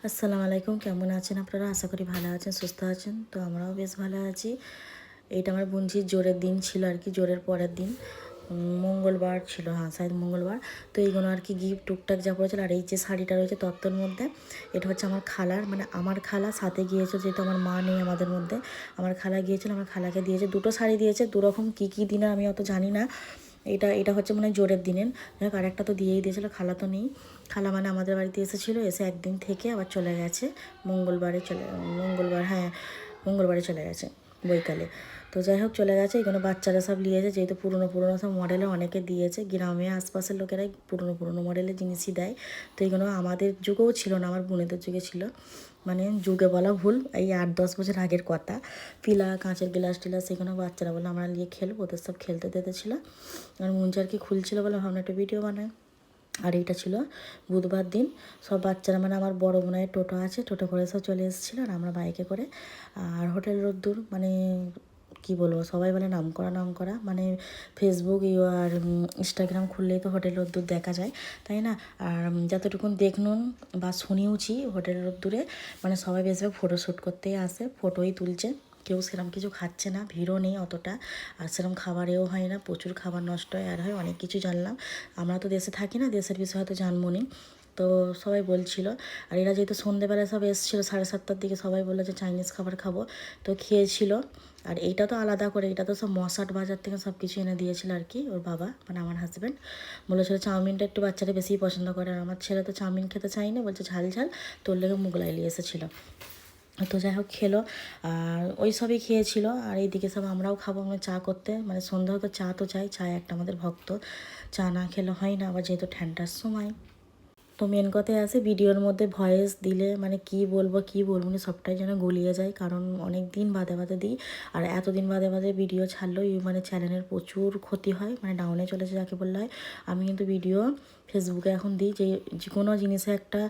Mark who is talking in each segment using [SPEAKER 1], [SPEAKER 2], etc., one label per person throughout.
[SPEAKER 1] আসসালামু আলাইকুম, কেমন আছেন আপনারা? আশা করি ভালো আছেন, সুস্থ আছেন। তো আমরাও বেশ ভালো আছি। এইটা আমার বোনঝির জোরের দিন ছিল আর কি, জোরের পরের দিন মঙ্গলবার ছিল, হ্যাঁ শায়দ মঙ্গলবার। তো এইগুলো আর কি গিফট টুকটাক যা পড়েছিল। আর এই যে শাড়িটা রয়েছে তত্ত্বর মধ্যে, এটা হচ্ছে আমার খালার, মানে আমার খালা সাথে গিয়েছে, যেহেতু আমার মা নেই আমাদের মধ্যে। আমার খালা গিয়েছিল, আমার খালাকে দিয়েছে দুটো শাড়ি দিয়েছে, দুরকম কী দিনে আমি অত জানি না। এটা এটা হচ্ছে মানে জোরের দিনের। যাই হোক, আরেকটা তো দিয়েই দিয়েছিলো, খালা তো নেই। খালা মানে আমাদের বাড়িতে এসেছিলো, এসে একদিন থেকে আবার চলে গেছে। মঙ্গলবার, হ্যাঁ মঙ্গলবারে চলে গেছে বৈকালে। তো যাই হোক চলে গেছে। এগুলো বাচ্চারা সব নিয়েছে, যেহেতু পুরনো সব মডেলে অনেকে দিয়েছে। গ্রামে আশপাশের লোকেরাই পুরনো মডেলের জিনিসই দেয়। তো এইগুলো আমাদের যুগেও ছিল না, আমার বোনেদের যুগে ছিল। মানে যুগে বলা ভুল, এই 8-10 বছর আগের কথা। পিলা কাঁচের গ্লাস টিলাস সেখানে বাচ্চারা বলে আমরা নিয়ে খেলবো, ওদের সব খেলতে দিতেছিল। আর মুঞ্জার কি খুলছিল বলে ভাবনা একটা ভিডিও বানায়। আর এইটা ছিল বুধবার দিন। সব বাচ্চারা মানে আমার বড় বোনের টোটো আছে, টোটো করে সব চলে এসেছিলো, আর আমরা বাইকে করে। আর হোটেল রোদ্দুর মানে কি বলবো, সবাই বলে নাম করা মানে ফেসবুক আর ইনস্টাগ্রাম খুললেই তো হোটেল রোদ্দুর দেখা যায়, তাই না? আর যতটুকুন দেখনুন বা শুনিওছি হোটেল রোদ্দুরে মানে সবাই বেশিরভাগ ফটোশ্যুট করতেই আসে, ফটোই তুলছে। কেউ সেরকম কিছু খাচ্ছে না, ভিড়ও নেই অতটা। আর সেরকম খাবারেও হয় না, প্রচুর খাবার নষ্ট হয় আর হয় অনেক কিছু জানলাম। আমরা তো দেশে থাকি না, দেশের বিষয়ে হয়তো জানবো নি। তো সবাই বলছিল। আর এরা যেহেতু সন্ধ্যেবেলায় সব এসেছিলো 7:30টার দিকে, সবাই বললো যে চাইনিজ খাবার খাবো, তো খেয়েছিল। আর এইটা তো আলাদা করে, এটা তো সব মশাট বাজার থেকে সব কিছু এনে দিয়েছিল আর কি ওর বাবা, মানে আমার হাজব্যান্ড। বলেছিল চাউমিনটা একটু বাচ্চারা বেশিই পছন্দ করে, আর আমার ছেলে তো চাউমিন খেতে চায়নি, বলছে ঝাল ঝাল, তোর লেগে মোগলাই নিয়ে এসেছিলো। তো যাই হোক খেলো, আর ওই সবই খেয়েছিল। আর এইদিকে সব আমরাও খাবো, আমরা চা করতে, মানে সন্ধ্যা হতো চা তো চাই, চা একটা আমাদের ভক্ত, চা না খেলে হয় না, আবার যেহেতু ঠান্ডার সময়। তো মেন কথায় আসে, ভিডিওর মধ্যে ভয়েস দিলে মানে কি বলবো না সবটাই যেন গুলিয়ে যায়, কারণ অনেক দিন বাদে দিই। আর এতদিন বাদে ভিডিও ছাড়লেও মানে চ্যানেলের প্রচুর ক্ষতি হয়, মানে ডাউনে চলেছে যাকে বললে হয়। আমি কিন্তু ভিডিও ফেসবুকে এখন দিই, যে কোনো জিনিসে একটা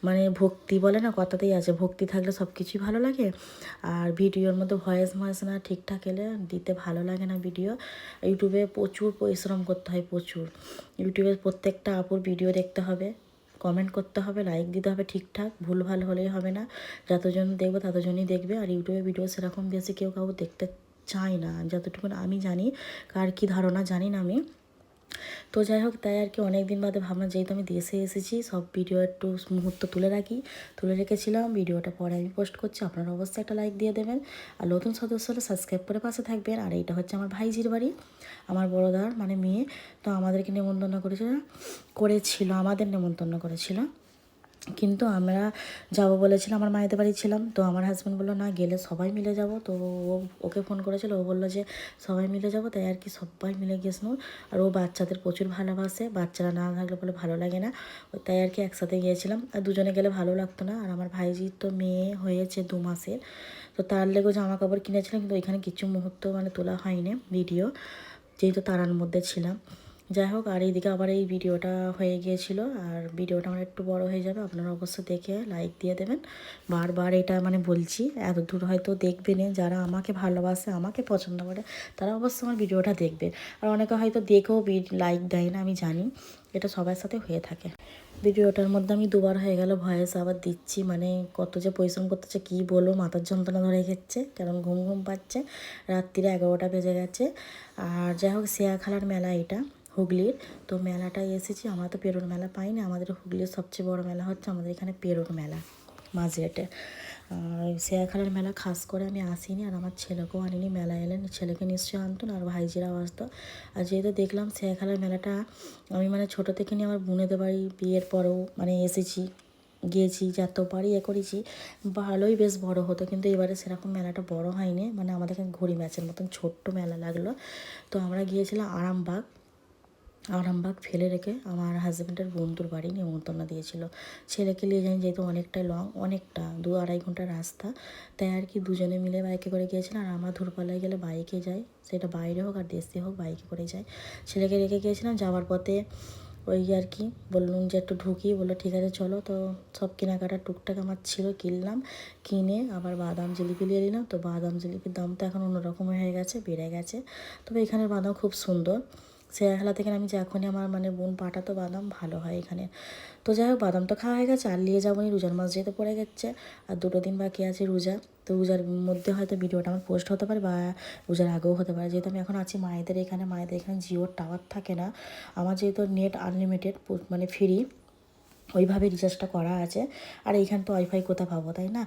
[SPEAKER 1] মানে ভক্তি বলে না, কথাতেই আছে, ভক্তি থাকলে সব কিছুই ভালো লাগে। আর ভিডিওর মধ্যে ভয়েস না ঠিকঠাক এলে দিতে ভালো লাগে না ভিডিও। ইউটিউবে প্রচুর পরিশ্রম করতে হয়, প্রচুর। ইউটিউবে প্রত্যেকটা আপুর ভিডিও দেখতে হবে, কমেন্ট করতে হবে, লাইক দিতে হবে ঠিকঠাক, ভুলভাল হলেই হবে না। যতজন দেখবে ততজনই দেখবে। আর ইউটিউবে ভিডিও সেরকম বেশি কেউ দেখতে চায় না, যতটুকু আমি জানি। কার কী ধারণা জানি না আমি। তো যাই হোক, তাই আর কি অনেক দিন বাদে ভাবলাম, যেহেতু আমি দেশে এসেছি, সব ভিডিও একটু মুহূর্ত তুলে রেখেছিলাম। ভিডিওটা পরে আমি পোস্ট করছি, আপনারা অবশ্যই একটা লাইক দিয়ে দেবেন। আর নতুন সদস্য হলে সাবস্ক্রাইব করে পাশে থাকবেন। আর এইটা হচ্ছে আমার ভাইজির বাড়ি, আমার বড়দার মানে মেয়ে। তো আমাদেরকে নেমন্তন্ন করেছিল, আমাদের নেমন্তন্ন করেছিল, কিন্তু আমরা যাব বলেছিলাম, আমার মায়েদের বাড়ি ছিলাম। তো আমার হাজব্যান্ড বললো না, গেলে সবাই মিলে যাব। তো ওকে ফোন করেছিল, ও বললো যে সবাই মিলে যাব, তাই আর কি সবাই মিলে গিয়েছিল। আর ও বাচ্চাদের প্রচুর ভালোবাসে, বাচ্চারা না থাকলে বলে ভালো লাগে না, তাই আর কি একসাথে গিয়েছিলাম। আর দুজনে গেলে ভালো লাগতো না। আর আমার ভাইজির তো মেয়ে হয়েছে 2 মাসের, তো তার লেগেও জামা কাপড় কিনেছিলাম, কিন্তু ওইখানে কিছু মুহূর্ত মানে তোলা হয়নি ভিডিও, যেহেতু তারার মধ্যে ছিলাম। যাই হোক, আর এইদিকে আবার এই ভিডিওটা হয়ে গিয়েছিল, আর ভিডিওটা আমার একটু বড় হয়ে যাবে, আপনারা অবশ্যই দেখে লাইক দিয়ে দেবেন। বারবার এটা মানে বলছি, এত দূর হয়তো দেখবেন, যারা আমাকে ভালোবাসে, আমাকে পছন্দ করে, তারা অবশ্যই আমার ভিডিওটা দেখবে। আর অনেকে হয়তো দেখেও লাইক দেয় না, আমি জানি, এটা সবার সাথে হয়ে থাকে। ভিডিওটার মধ্যে আমি 2বার হয়ে গেল ভয়েস আবার দিচ্ছি, মানে কত যে পরিশ্রম করতেছে কী বলবো, মাথার যন্ত্রণা ধরে গেছে, কারণ ঘুম পাচ্ছে, রাত্রিরে 11টা বেজে গেছে। আর যাই হোক, শেয়াখালার মেলা এটা হুগলির। তো মেলাটায় এসেছি, আমরা তো পেরোর মেলা পাইনি, আমাদের হুগলির সবচেয়ে বড় মেলা হচ্ছে আমাদের এখানে পেরোর মেলা মাঝেটে। আর শেয়াখালার মেলা খাস করে আমি আসিনি, আর আমার ছেলেকেও আনিনি, মেলা এলেন ছেলেকে নিশ্চয়ই আনতো না, আর ভাইজিরাও আসতো। আর যেহেতু দেখলাম শেয়াখালার মেলাটা, আমি মানে ছোটো থেকে নিয়ে আমার বোনেদের বাড়ি বিয়ের পরেও মানে এসেছি, গিয়েছি, যতবারই করেছি, ভালোই বেশ বড় হতো, কিন্তু এবারে সেরকম মেলাটা বড় হয়নি, মানে আমাদের এখানে ঘুড়ি ম্যাচের মতন ছোট্ট মেলা লাগলো। তো আমরা গিয়েছিলাম আরামবাগ ফেলে রেখে আমার হাজব্যান্ডের বন্ধুর বাড়ি নেমন্তন্ন দিয়েছিল। ছেলেকে নিয়ে যাই, যেহেতু অনেকটা অনেকটা 2-2.5 ঘন্টার রাস্তা, তাই আর কি দুজনে মিলে বাইকে করে গিয়েছিলাম। আর আমরা ধূরপাল্লায় গেলে বাইকে যাই, সেটা বাইরে হোক আর দেশে হোক বাইকে করে যাই। ছেলেকে রেখে গিয়েছিলাম, যাওয়ার পথে ওই আর কি বললাম যে একটু ঢুকি, বললো ঠিক আছে চলো। তো সব কেনাকাটা টুকটাক আমার ছিল, কিনে আবার বাদাম জিলিপি নিয়ে নিলাম। তো বাদাম জিলিপির দাম তো এখন অন্যরকম হয়ে গেছে, বেড়ে গেছে, তবে এখানের বাদাম খুব সুন্দর। শেয়ারখালা থেকে আমি যখনই আমার মানে বোন পাঠাতো বাদাম ভালো হয় এখানে। তো যাই হোক বাদাম তো খাওয়া হয়ে গেছে, আর নিয়ে যাবো রোজার মাস যেহেতু পড়ে গেছে, আর 2 দিন বাকি আছে রোজা। তো রোজার মধ্যে হয়তো ভিডিওটা আমার পোস্ট হতে পারে বা রোজার আগেও হতে পারে, যেহেতু আমি এখন আছি মায়েদের এখানে। মায়েদের এখানে জিওর টাওয়ার থাকে না, আমার যেহেতু নেট আনলিমিটেড মানে ফ্রি, ওইভাবে রিচার্জটা করা আছে। আর এইখানে তো ওয়াইফাই কোথাও পাবো, তাই না?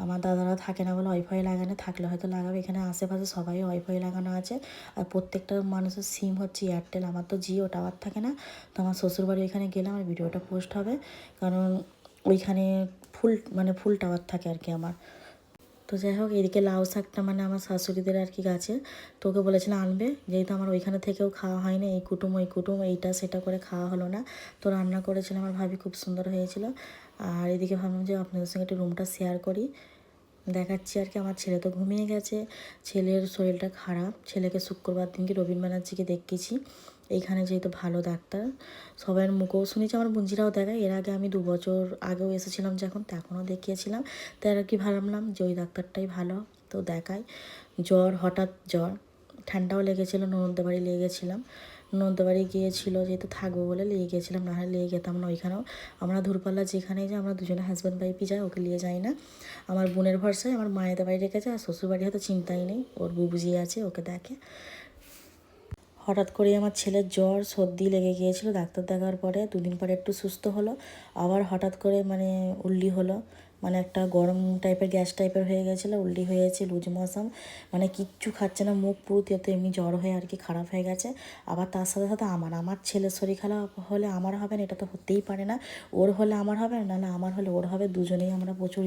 [SPEAKER 1] আমার দাদারা থাকে না বলে ওয়াইফাই লাগানো, থাকলে হয়তো লাগাবে। এখানে আশেপাশে সবাই ওয়াইফাই লাগানো আছে, আর প্রত্যেকটা মানুষের সিম হচ্ছে এয়ারটেল। আমার তো জিও টাওয়ার থাকে না। তো আমার শ্বশুরবাড়ি ওইখানে গেলে আমার ভিডিওটা পোস্ট হবে, কারণ ওইখানে ফুল টাওয়ার থাকে আর কি আমার। তো যাই হোক, এদিকে লাউ শাকটা মানে আমার শাশুড়িদের আর কি গাছে, তো ওকে বলেছিলাম আনবে, যেহেতু আমার ওইখানে থেকেও খাওয়া হয়নি, এই কুটুম ওই কুটুম এইটা সেটা করে খাওয়া হলো না। তো রান্না করেছিলাম আমার ভাবি, খুব সুন্দর হয়েছিল। আর এদিকে ভাবলাম যে আপনাদের সঙ্গে একটু রুমটা শেয়ার করি, দেখাচ্ছি আর কি। আমার ছেলে তো ঘুমিয়ে গেছে, ছেলের শরীরটা খারাপ। ছেলেকে শুক্রবার দিনকে রবীন ব্যানার্জিকে দেখিয়েছি, এইখানে যেহেতু ভালো ডাক্তার, সবাইয়ের মুখেও শুনেছি, আমার বোনজিরাও দেখায়। এর আগে আমি 2 বছর আগেও এসেছিলাম যখন, তখনও দেখিয়েছিলাম। তাই আর কি ভাবলাম যে ওই ডাক্তারটাই ভালো, তো দেখাই। হঠাৎ জ্বর, ঠান্ডাও লেগেছিলো, ননদের বাড়ি লেগে গেছিলাম। ননদের বাড়ি গিয়েছিলো যেহেতু থাকবো বলে লেগে গেছিলাম, নাহলে লেগে যেতাম না ওইখানেও। আমরা দূরপাল্লা যেখানেই যাই আমরা দুজনে হাজব্যান্ড ওয়াইফই যাই, ওকে নিয়ে যাই না। আমার বোনের ভরসায় আমার মায়েদের বাড়ি রেখেছে, আর শ্বশুরবাড়ি হয়তো চিন্তাই নেই, ওর বুবুজি আছে ওকে দেখে। হঠাৎ করেই আমার ছেলের জ্বর সর্দি লেগে গিয়েছিল, ডাক্তার দেখার পরে 2 দিন পরে একটু সুস্থ হলো। আবার হঠাৎ করে মানে উল্টি হলো, মানে একটা গরম টাইপের গ্যাস টাইপের হয়ে গেছিলো, উল্টি হয়েছে, লুজ মোশন, মানে কিচ্ছু খাচ্ছে না, মুখ পুরো তো এমনি জ্বর হয়ে আর কি খারাপ হয়ে গেছে। আবার তার সাথে সাথে আমার ছেলের শরীর খারাপ হলে আমার হবে না, এটা তো হতেই পারে না। ওর হলে আমার হবে না, না আমার হলে ওর হবে, দুজনেই আমরা প্রচুর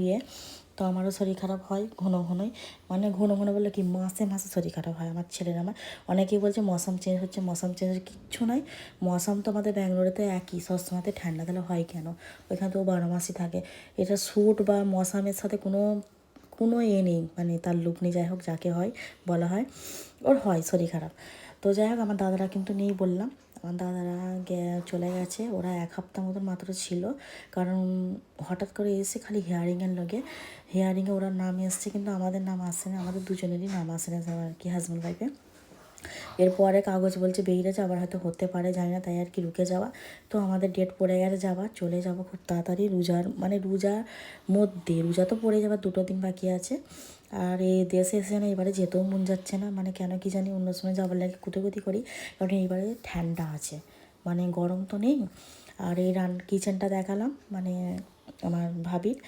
[SPEAKER 1] তো আমারও শরীর খারাপ হয় ঘন ঘনই, মানে ঘন ঘন বলে কি মাসে মাসে শরীর খারাপ হয় আমার ছেলের আমার। অনেকেই বলছে মৌসুম চেঞ্জ হচ্ছে, মৌসুম চেঞ্জ হচ্ছে, কিচ্ছু নয়। মৌসুম তো আমাদের ব্যাঙ্গালোরেতে একই, সবসময়তে ঠান্ডা, তাহলে হয় কেন? ওইখানে তো 12 মাসই থাকে। এটা স্যুট বা মৌসুমের সাথে কোনো কোনো নেই, মানে তার লুক নেই। যাই হোক, যাকে হয় বলা হয়, ওর হয় শরীর খারাপ। তো যাই হোক, আমার দাদারা কিন্তু নেই বললাম, আমার দাদারা চলে গেছে, ওরা 1 সপ্তাহ মতন মাত্র ছিল। কারণ হঠাৎ করে এসে খালি হিয়ারিংয়ের লগে, হিয়ারিংয়ে ওরা নাম এসছে, কিন্তু আমাদের নাম আসে না, আমাদের দুজনেরই নাম আসে না আর কি, হাজব্যান্ড ওয়াইফে। এরপরে কাগজ বলছে বেরিয়েছে, আবার হয়তো হতে পারে জানি না, তাই আর কি রুকে যাওয়া। তো আমাদের ডেট পড়ে গেছে যাওয়া, চলে যাব খুব তাড়াতাড়ি রোজার মধ্যে। রোজা তো পড়ে যাবার 2 দিন বাকি আছে। আর এই দেশে এসে না এবারে যেতেও মন যাচ্ছে না, মানে কেন কি জানি, অন্য সময় যাবার লাগে কুটোকুটি করি, কারণ এইবারে ঠান্ডা আছে, মানে গরম তো নেই। আর এই কিচেনটা দেখালাম, মানে আমার ভাবির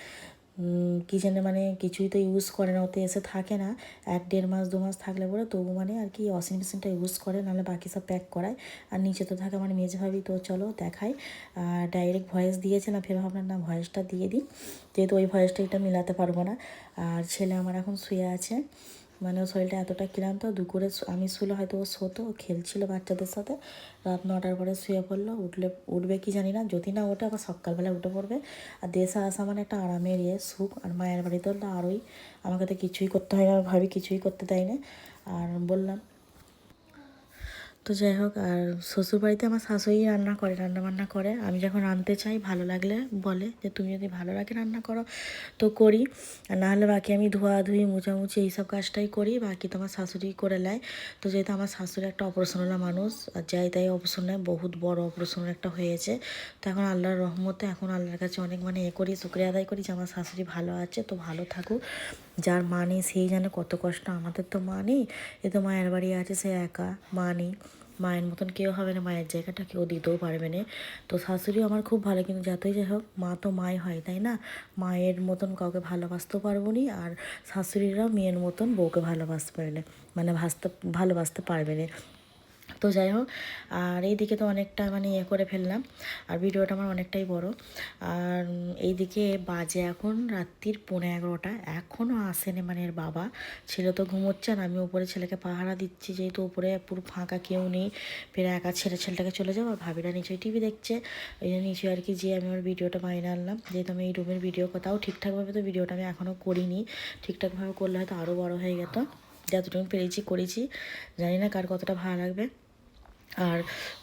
[SPEAKER 1] কিচেনে, মানে কিছুই তো ইউজ করে না, ওতে এসে থাকে না। 1-1.5 মাস 2 মাস থাকলে পরে তবু মানে আর কি ওয়াশিং মেশিনটা ইউজ করে, নাহলে বাকি সব প্যাক করায়। আর নিচে তো থাকে আমার মেজে ভাবি। তো চলো দেখাই। ডাইরেক্ট ভয়েস দিয়েছিলাম, ফের ভাবলাম না ভয়েসটা দিয়ে দিই, যেহেতু ওই ভয়েসটা এটা মিলাতে পারবো না। আর ছেলে আমার এখন শুয়ে আছে, মানে ওর শরীরটা এতটা ক্লান্ত, দুপুরে আমি শুলে হয়তো ও শোতো, ও খেলছিল বাচ্চাদের সাথে। রাত 9টার পরে শুয়ে পড়লো, উঠবে কি জানি না, যদি না ওঠে আবার সকালবেলা উঠে পড়বে। আর দেশে আসা মানে একটা আরামের সুখ। আর মায়ের বাড়িতে তো আরোই, আমাকে তো কিছুই করতে হয় না, ভাবি কিছুই করতে দেয় না। আর বললাম, তো যাই হোক, আর শ্বশুরবাড়িতে আমার শাশুড়ি রান্নাবান্না করে। আমি যখন রাঁধতে চাই, ভালো লাগলে বলে যে তুমি যদি ভালো লাগে রান্না করো তো করি, আর নাহলে বাকি আমি ধোয়াধুয়ি মোছামুছি এইসব কাজটাই করি, বাকি তোমার শাশুড়ি করে নেয়। তো যেহেতু আমার শাশুড়ি একটা অপারেশনওয়ালা মানুষ, আর যাই তাই অপারেশন নেয়, বহুত বড় অপারেশন একটা হয়েছে। তো এখন আল্লাহর রহমতে, এখন আল্লাহর কাছে অনেক মানে করি, শুক্রিয়া আদায় করি যে আমার শাশুড়ি ভালো আছে। তো ভালো থাকুক, যার মা নেই সেই জানে কত কষ্ট। আমাদের তো মা নেই, এ তো মায়ের বাড়ি আছে, সে একা, মা নেই, মায়ের মতন কেউ হবে না, মায়ের জায়গাটা কেউ দিতেও পারবে না। তো শাশুড়ি আমার খুব ভালো, কিন্তু যতই যাই হোক মা তো মাই হয়, তাই না? মায়ের মতন কাউকে ভালোবাসতেও পারবো না, আর শাশুড়িরাও মেয়ের মতন বউকে ভালোবাসতে পারে না, মানে ভালোবাসতে পারবে না। তো যাই হোক, আর এইদিকে তো অনেকটা মানে করে ফেললাম, আর ভিডিওটা আমার অনেকটাই বড়। আর এইদিকে বাজে এখন রাত্রির 11:30, এখনও আসেনি মানে এর বাবা। ছেলে তো ঘুমোচ্ছে, আর আমি উপরে ছেলেকে পাহারা দিচ্ছি, যেহেতু উপরে পুরো ফাঁকা, কেউ নেই। ফের একা ছেলেটাকে চলে যাবো, আর ভাবিরা নিচেই টিভি দেখছে। ওই জন্য নিচে আর কি যে আমি আমার ভিডিওটা বাইরে আনলাম, যেহেতু আমি এই রুমের ভিডিও কোথাও ঠিকঠাকভাবে তো ভিডিওটা আমি এখনও করিনি। ঠিকঠাকভাবে করলে হয়তো আরও বড় হয়ে যেত। যতটুকু পেরেছি করেছি, জানি না কার কতটা ভালো লাগবে। আর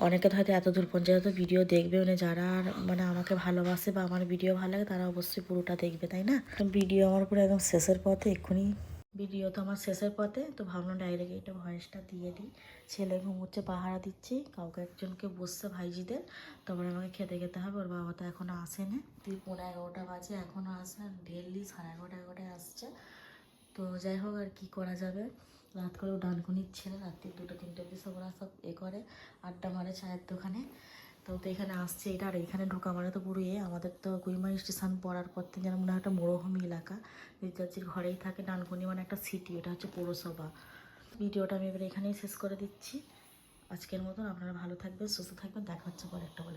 [SPEAKER 1] অনেকে তো হয়তো এত দূর পর্যন্ত ভিডিও দেখবে, মানে যারা মানে আমাকে ভালোবাসে বা আমার ভিডিও ভালো লাগে, তারা অবশ্যই পুরোটা দেখবে, তাই না? ভিডিও আমার পুরো একদম শেষের পথে, এক্ষুনি ভিডিও তো আমার শেষের পথে, তো ভাবলাম ডাইরেক্ট এটা ভয়েসটা দিয়ে দিই। ছেলে ঘুমোচ্ছে, পাহারা দিচ্ছি, কাউকে একজনকে বসছে ভাইজিদের, তারপরে আমাকে খেতে খেতে হবে। ওর বাবা তো এখনও আসেনি, 11:30 বাজে, এখনও আসে, ডেলি 11:30 আসছে। তো যাই হোক, আর কি করা যাবে, রাত করেও ডানকুনির ছেলে, রাত্রি 2-3 অবধি সব ওরা সব করে আড্ডা মারে চায়ের দোকানে। তো এখানে আসছে এটা, আর এখানে ঢোকা মানে তো পুরো আমাদের তো কুড়িমারি স্টেশন পড়ার পর থেকে যেন মনে হয় একটা মরুভূমি এলাকা। রিচার্জির ঘরেই থাকে, ডানকুনি মানে একটা সিটি, এটা হচ্ছে পৌরসভা। ভিডিওটা আমি এবার এখানেই শেষ করে দিচ্ছি আজকের মতন। আপনারা ভালো থাকবেন, সুস্থ থাকবেন, দেখা হচ্ছে পরে একটা